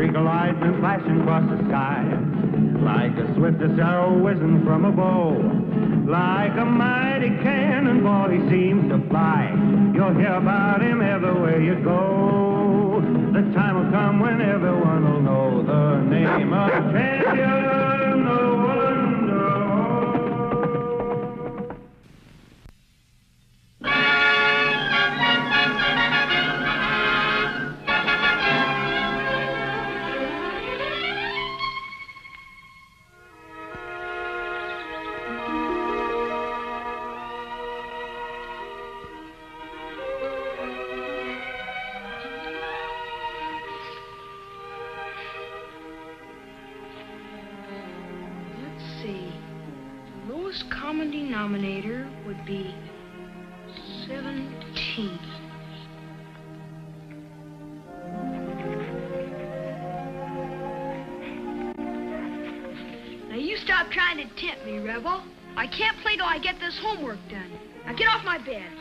streak of lightning flashing across the sky, like the swiftest arrow whizzing from a bow. Like a mighty cannonball he seems to fly. You'll hear about him everywhere you go. The time will come when everyone will know the name of champion no one knows. Common denominator would be 17. Now you stop trying to tempt me, Rebel. I can't play till I get this homework done. Now get off my bed.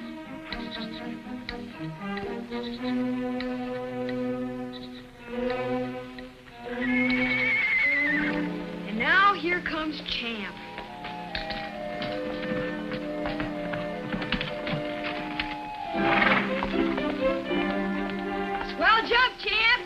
And now here comes Champ. Well, jump, Champ!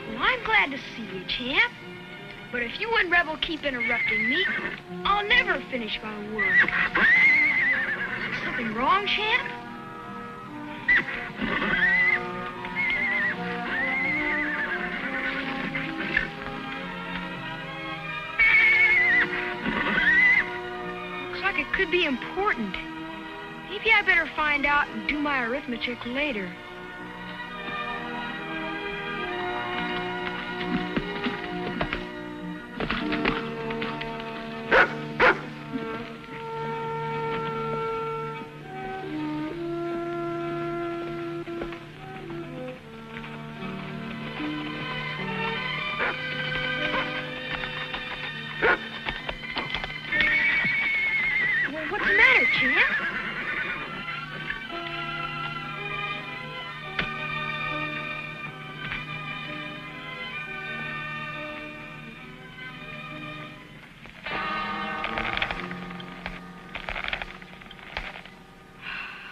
Well, I'm glad to see you, Champ. But if you and Rebel keep interrupting me, I'll never finish my word. Is something wrong, Champ? It could be important. Maybe I better find out and do my arithmetic later. What's the matter, Champ?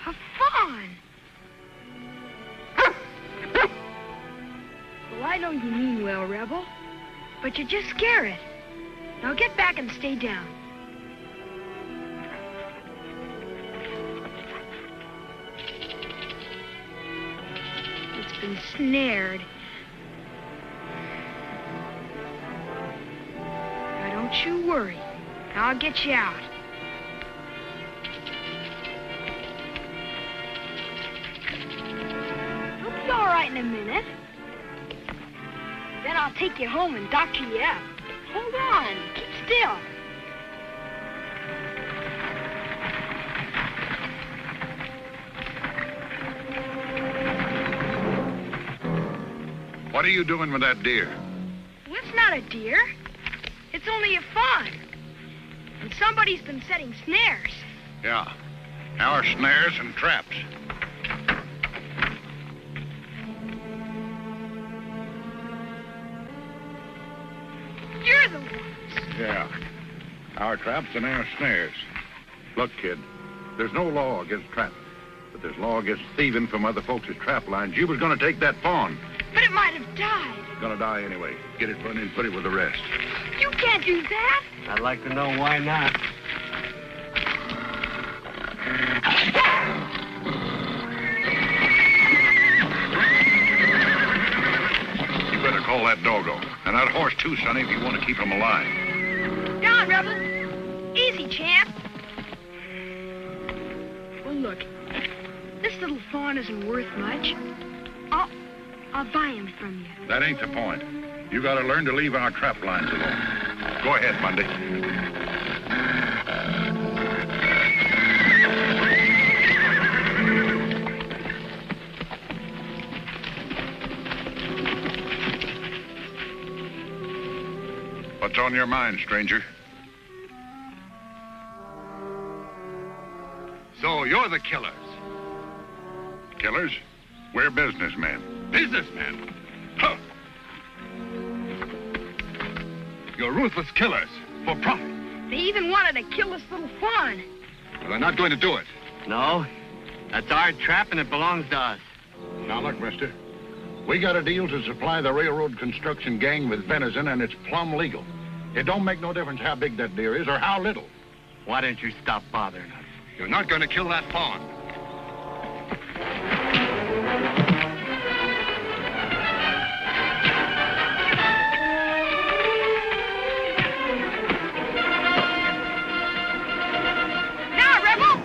A fawn. Well, I know you mean well, Rebel, but you just scare it. Now get back and stay down. Been snared. Now don't you worry. I'll get you out. You'll be all right in a minute. Then I'll take you home and doctor you up. Hold on. Keep still. What are you doing with that deer? Well, it's not a deer. It's only a fawn. And somebody's been setting snares. Yeah. Our snares and traps. You're the ones. Yeah. Our traps and our snares. Look, kid, there's no law against trapping, but there's law against thieving from other folks' trap lines. You was going to take that fawn. But it might have died. It's gonna die anyway. Get it run in, put it with the rest. You can't do that. I'd like to know why not. You better call that doggo. And that horse too, Sonny, if you want to keep him alive. Down, Rebel. Easy, Champ. Well, look. This little fawn isn't worth much. I'll buy him from you. That ain't the point. You gotta learn to leave our trap lines alone. Go ahead, Bundy. What's on your mind, stranger? So you're the killers. Killers? We're businessmen. Businessmen? Huh. You're ruthless killers for profit. They even wanted to kill this little fawn. Well, they're not going to do it. No, that's our trap and it belongs to us. Now look, mister. We got a deal to supply the railroad construction gang with venison, and it's plumb legal. It don't make no difference how big that deer is or how little. Why don't you stop bothering us? You're not going to kill that fawn. Now, Rebel!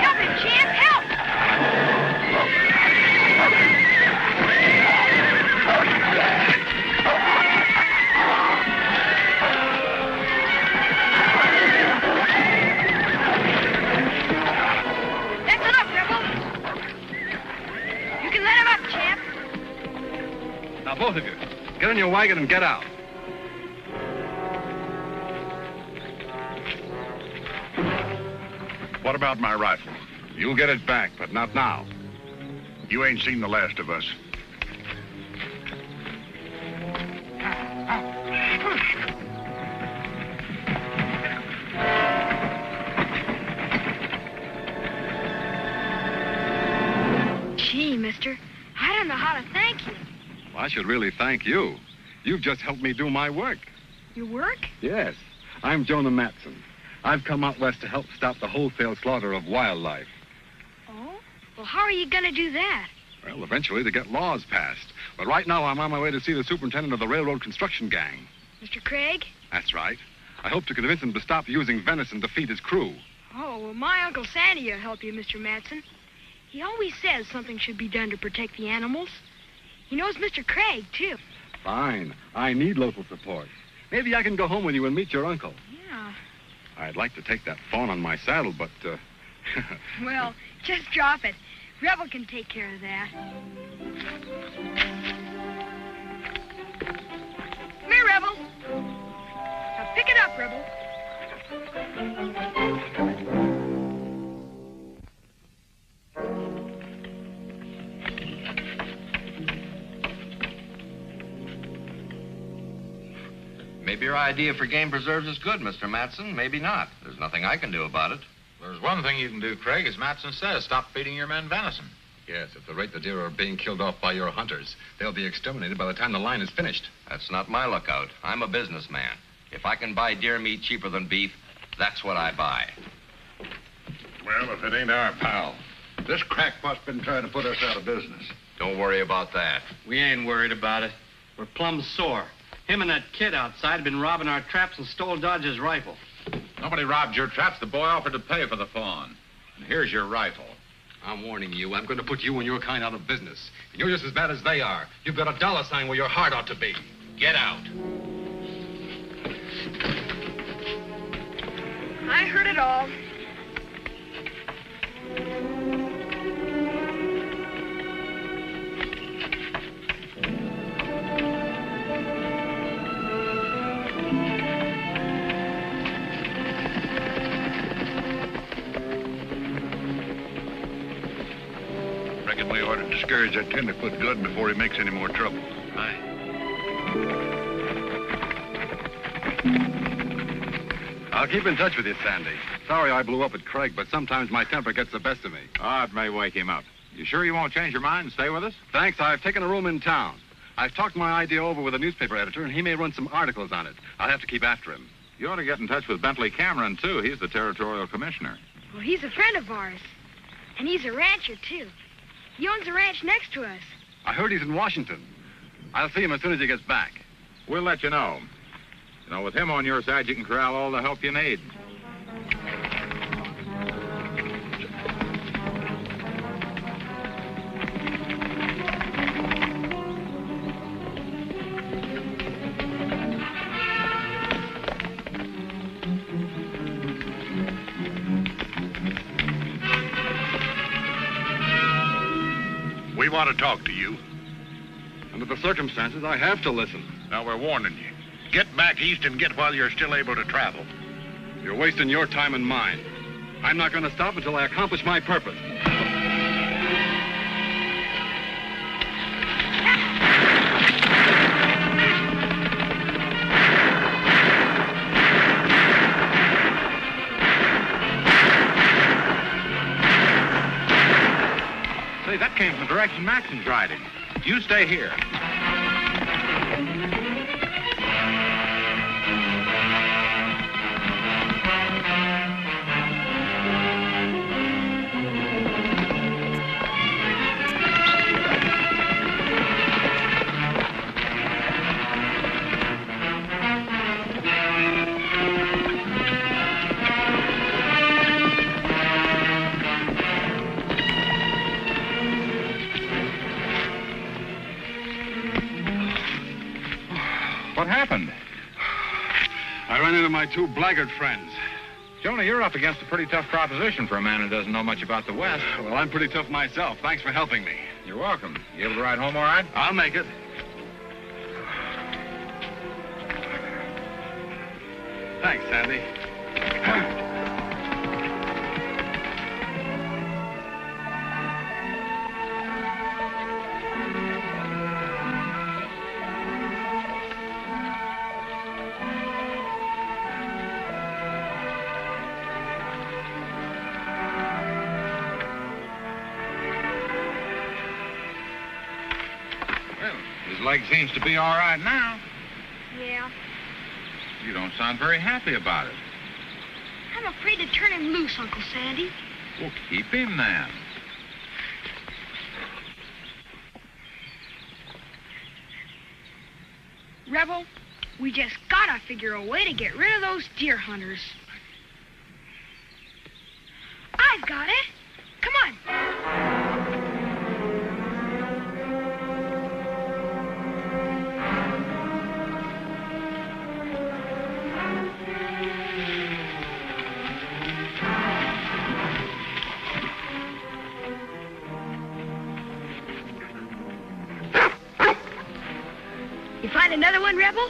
Help him, champ, help! That's enough, Rebel. You can let him up, champ. Now, both of you, get in your wagon and get out. What about my rifle? You'll get it back, but not now. You ain't seen the last of us. Gee, mister, I don't know how to thank you. Well, I should really thank you. You've just helped me do my work. Your work? Yes. I'm Jonah Matson. I've come out west to help stop the wholesale slaughter of wildlife. Oh? Well, how are you going to do that? Well, eventually to get laws passed. But right now I'm on my way to see the superintendent of the railroad construction gang. Mr. Craig? That's right. I hope to convince him to stop using venison to feed his crew. Oh, well, my Uncle Sandy will help you, Mr. Matson. He always says something should be done to protect the animals. He knows Mr. Craig, too. Fine. I need local support. Maybe I can go home with you and meet your uncle. Yeah. I'd like to take that fawn on my saddle, but, Well, just drop it. Rebel can take care of that. Come here, Rebel. Now pick it up, Rebel. Maybe your idea for game preserves is good, Mr. Matson. Maybe not. There's nothing I can do about it. There's one thing you can do, Craig, as Matson says. Stop feeding your men venison. yes, at the rate the deer are being killed off by your hunters, they'll be exterminated by the time the line is finished. That's not my lookout. I'm a businessman. If I can buy deer meat cheaper than beef, that's what I buy. Well, if it ain't our pal. This crackpot's been trying to put us out of business. Don't worry about that. We ain't worried about it. We're plumb sore. Him and that kid outside have been robbing our traps and stole Dodge's rifle. Nobody robbed your traps. The boy offered to pay for the fawn. And here's your rifle. I'm warning you, I'm going to put you and your kind out of business. And you're just as bad as they are. You've got a dollar sign where your heart ought to be. Get out. I heard it all. Reckon we ought to discourage that tenderfoot good before he makes any more trouble. Aye. I'll keep in touch with you, Sandy. Sorry I blew up at Craig, but sometimes my temper gets the best of me. Oh, it may wake him up. You sure you won't change your mind and stay with us? Thanks, I've taken a room in town. I've talked my idea over with a newspaper editor, and he may run some articles on it. I'll have to keep after him. You ought to get in touch with Bentley Cameron, too. He's the territorial commissioner. Well, he's a friend of ours. And he's a rancher, too. He owns a ranch next to us. I heard he's in Washington. I'll see him as soon as he gets back. We'll let you know. You know, with him on your side, you can corral all the help you need. We want to talk to you. Under the circumstances, I have to listen. Now, we're warning you. Get back east and get while you're still able to travel. You're wasting your time and mine. I'm not going to stop until I accomplish my purpose. Say, that came from the direction Maxon's riding. You stay here. What happened? I ran into my two blackguard friends. Jonah, you're up against a pretty tough proposition for a man who doesn't know much about the West. Well, I'm pretty tough myself. Thanks for helping me. You're welcome. You able to ride home all right? I'll make it. Thanks, Sandy. Well, his leg seems to be all right now. Yeah. You don't sound very happy about it. I'm afraid to turn him loose, Uncle Sandy. Well, keep him then. Rebel, we just gotta figure a way to get rid of those deer hunters. I've got it. Come on. You find another one, Rebel?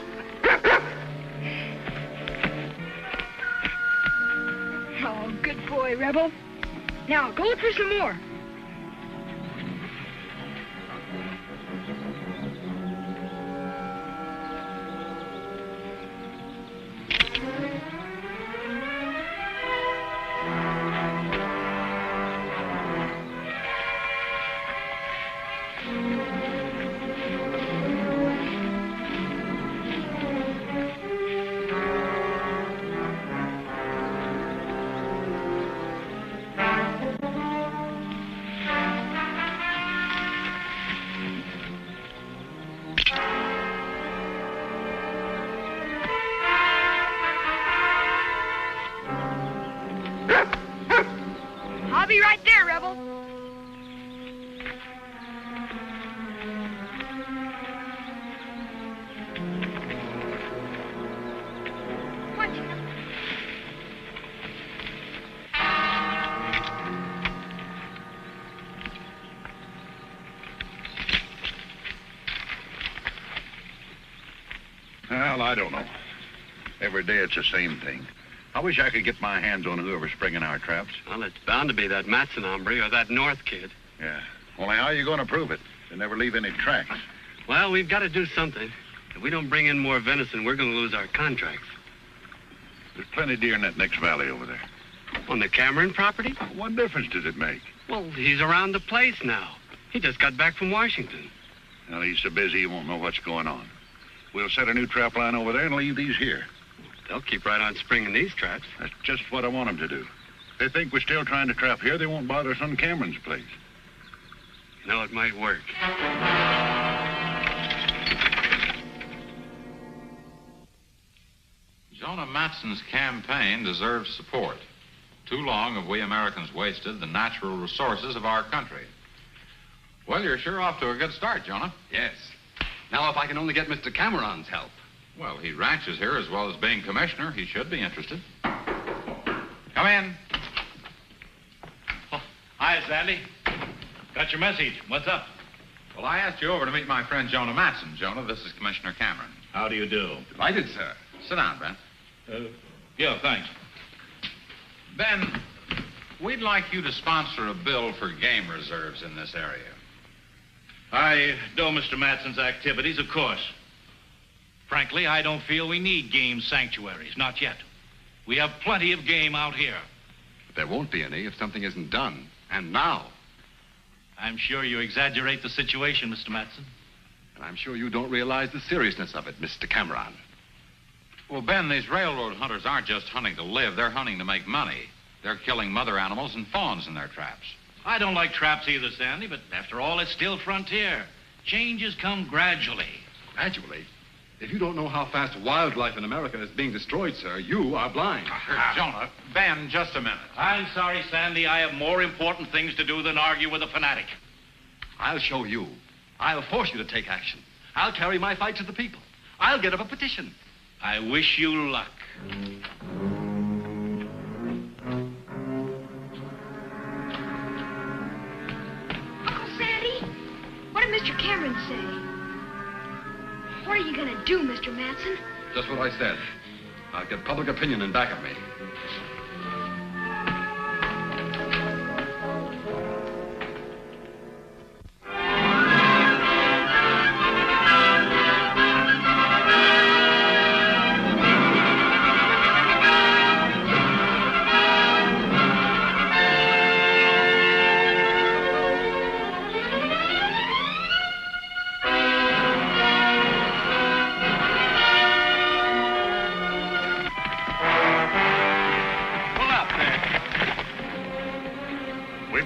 Oh, good boy, Rebel. Now, go look for some more. I'll be right there, Rebel. Watch it. Well, I don't know. Every day it's the same thing. I wish I could get my hands on whoever's springing our traps. Well, it's bound to be that Matson hombre or that North kid. Yeah. Only how are you going to prove it? They never leave any tracks. Well, we've got to do something. If we don't bring in more venison, we're going to lose our contracts. There's plenty of deer in that next valley over there. On the Cameron property? What difference does it make? Well, he's around the place now. He just got back from Washington. Well, he's so busy he won't know what's going on. We'll set a new trap line over there and leave these here. They'll keep right on springing these traps. That's just what I want them to do. If they think we're still trying to trap here, they won't bother us on Cameron's place. You know, it might work. Jonah Matson's campaign deserves support. Too long have we Americans wasted the natural resources of our country. Well, you're sure off to a good start, Jonah. Yes. Now, if I can only get Mr. Cameron's help. Well, he ranches here as well as being commissioner. He should be interested. Come in. Hi, Sandy. Got your message. What's up? Well, I asked you over to meet my friend Jonah Matson. Jonah, this is Commissioner Cameron. How do you do? Delighted, sir. Sit down, Ben. Yeah, thanks. Ben, we'd like you to sponsor a bill for game reserves in this area. I know Mr. Matson's activities, of course. Frankly, I don't feel we need game sanctuaries, not yet. We have plenty of game out here. There won't be any if something isn't done. And now. I'm sure you exaggerate the situation, Mr. Matson. And I'm sure you don't realize the seriousness of it, Mr. Cameron. Well, Ben, these railroad hunters aren't just hunting to live. They're hunting to make money. They're killing mother animals and fawns in their traps. I don't like traps either, Sandy, but after all, it's still frontier. Changes come gradually. Gradually? If you don't know how fast wildlife in America is being destroyed, sir, you are blind. Jonah, Ben, just a minute. I'm sorry, Sandy. I have more important things to do than argue with a fanatic. I'll show you. I'll force you to take action. I'll carry my fight to the people. I'll get up a petition. I wish you luck. Uncle Sandy, what did Mr. Cameron say? What are you going to do, Mr. Matson? Just what I said. I'll get public opinion in back of me.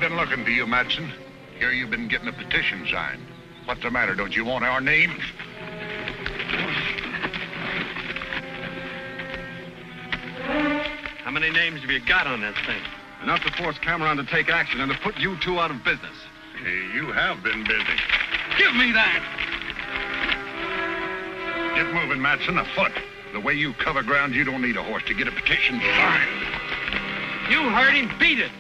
Looking to you, Matson. Here you've been getting a petition signed. What's the matter? Don't you want our names? How many names have you got on that thing? Enough to force Cameron to take action and to put you two out of business. Hey, you have been busy. Give me that! Get moving, Matson, afoot. The way you cover ground, you don't need a horse to get a petition signed. You heard him. Beat it!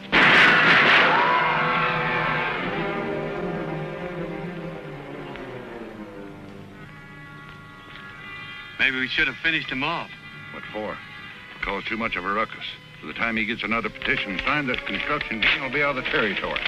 Maybe we should have finished him off. What for? Cause too much of a ruckus. By the time he gets another petition signed, that construction gang will be out of the territory.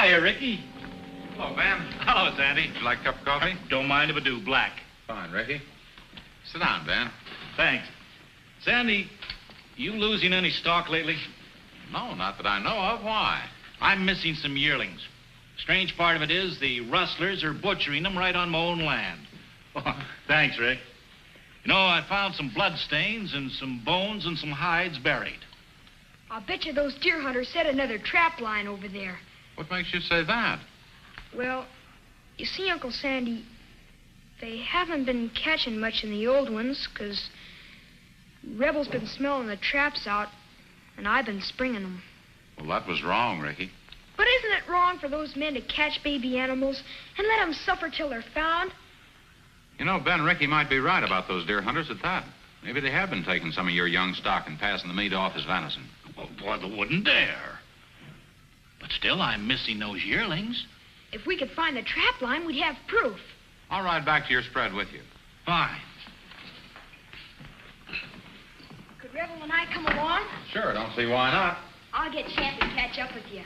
Hiya, Ricky. Hello, Ben. Hello, Sandy. Would you like a cup of coffee? Don't mind if I do. Black. Fine, Ricky. Sit down, Ben. Thanks. Sandy, you losing any stock lately? No, not that I know of. Why? I'm missing some yearlings. Strange part of it is the rustlers are butchering them right on my own land. Oh, thanks, Rick. You know, I found some blood stains and some bones and some hides buried. I'll bet you those deer hunters set another trap line over there. What makes you say that? Well, you see, Uncle Sandy, they haven't been catching much in the old ones, 'cause Rebel's been smelling the traps out, and I've been springing them. Well, that was wrong, Ricky. But isn't it wrong for those men to catch baby animals and let them suffer till they're found? You know, Ben, Ricky might be right about those deer hunters at that. Maybe they have been taking some of your young stock and passing the meat off as venison. Oh, boy, they wouldn't dare. But still, I'm missing those yearlings. If we could find the trap line, we'd have proof. I'll ride back to your spread with you. Fine. Could Rebel and I come along? Sure, don't see why not. I'll get Champ to catch up with you.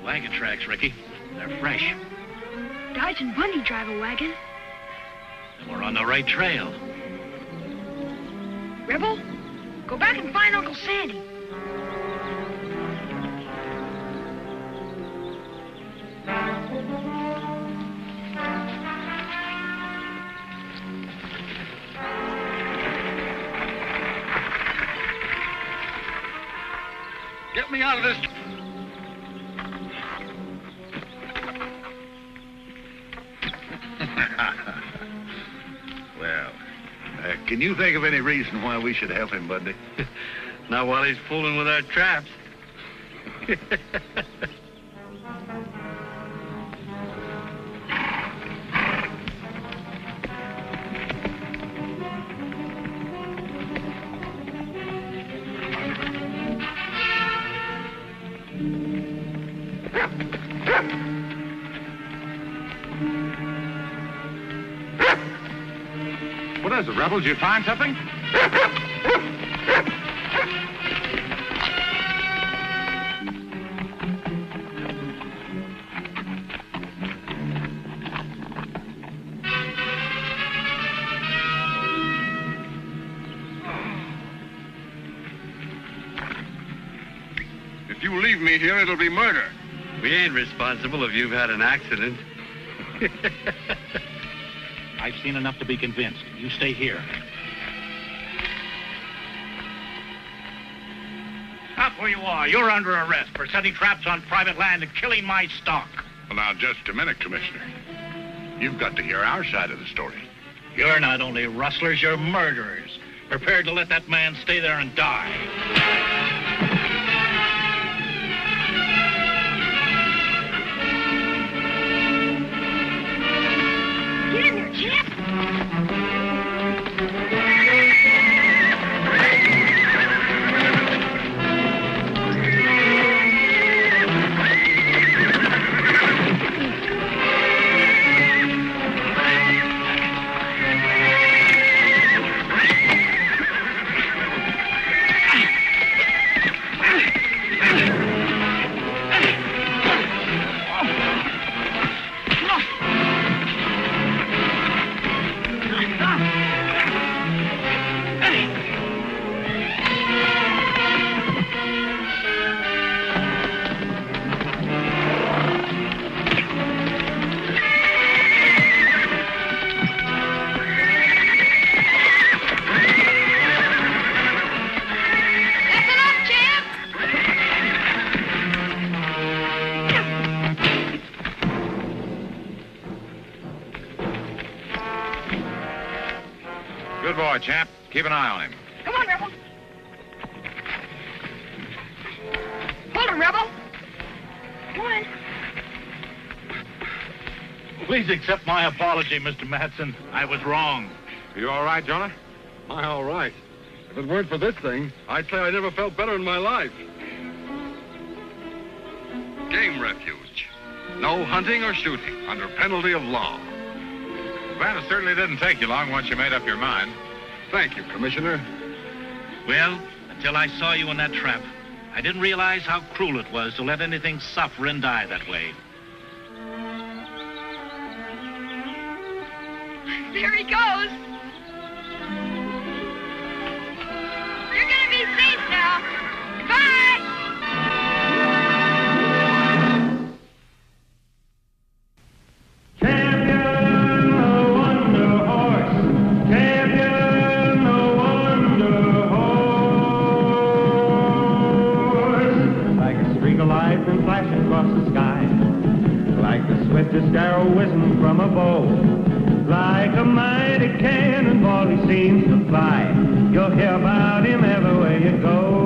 Wagon tracks, Ricky. They're fresh. Dodge and Bundy drive a wagon. And we're on the right trail. Rebel, go back and find Uncle Sandy. Get me out of this. Well, can you think of any reason why we should help him, Bundy? Not while he's fooling with our traps. What is it, Rebels? You find something? If you leave me here, it'll be murder. We ain't responsible if you've had an accident. I've seen enough to be convinced. You stay here. Stop where you are. You're under arrest for setting traps on private land and killing my stock. Well, now, just a minute, Commissioner. You've got to hear our side of the story. You're not only rustlers, you're murderers. Prepared to let that man stay there and die. Get in there, champ. Good boy, champ. Keep an eye on him. Come on, Rebel. Hold him, Rebel. Come on. Please accept my apology, Mr. Matson. I was wrong. Are you all right, Jonah? Am I all right? If it weren't for this thing, I'd say I never felt better in my life. Game refuge. No hunting or shooting under penalty of law. Well, it certainly didn't take you long once you made up your mind. Thank you, Commissioner. Well, until I saw you in that trap, I didn't realize how cruel it was to let anything suffer and die that way. There he goes. You're gonna be safe now. Goodbye. Champion, the Wonder Horse. Champion, the Wonder Horse. Like a streak of lightning flashing across the sky. Like the swiftest arrow whizzing from a bow. Like a mighty cannonball, he seems to fly. You'll hear about him everywhere you go.